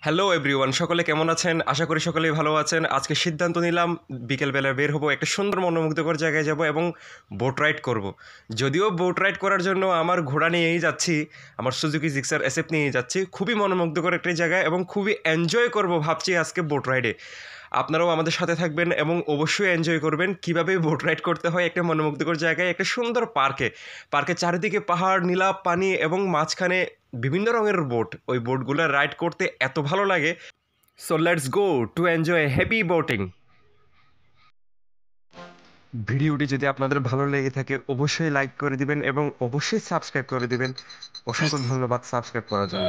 Hello everyone, সকলে কেমন আছেন? আশা করি সকলেই ভালো আছেন। আজকে সিদ্ধান্ত নিলাম বিকেলবেলা বের হব, একটা সুন্দর মনোমুগ্ধকর জায়গায় যাব এবং বোট রাইড করব। যদিও বোট রাইড করার জন্য আমার ঘোড়া নিয়েই যাচ্ছি, আমার সুজুকি জিক্সার এসএফ নিয়েই যাচ্ছি। খুবই মনোমুগ্ধকর একটি জায়গা এবং খুবই এনজয় করব ভাবছি আজকে বোট রাইডে। আপনারাও আমাদের সাথে থাকবেন এবং অবশ্যই এনজয় করবেন কীভাবে বোট রাইড করতে হয় একটা মনোমুগ্ধকর জায়গায়, একটা সুন্দর পার্কের চারিদিকে পাহাড়, নীলা পানি এবং মাঝখানে বিভিন্ন রঙের বোট। ওই বোটগুলো রাইড করতে এত ভালো লাগে। So let's go to enjoy happy boating. ভিডিওটি যদি আপনাদের ভালো লেগে থাকে অবশ্যই লাইক করে দিবেন এবং অবশ্যই সাবস্ক্রাইব করে দিবেন। অসংখ্য ধন্যবাদ সাবস্ক্রাইব করার জন্য।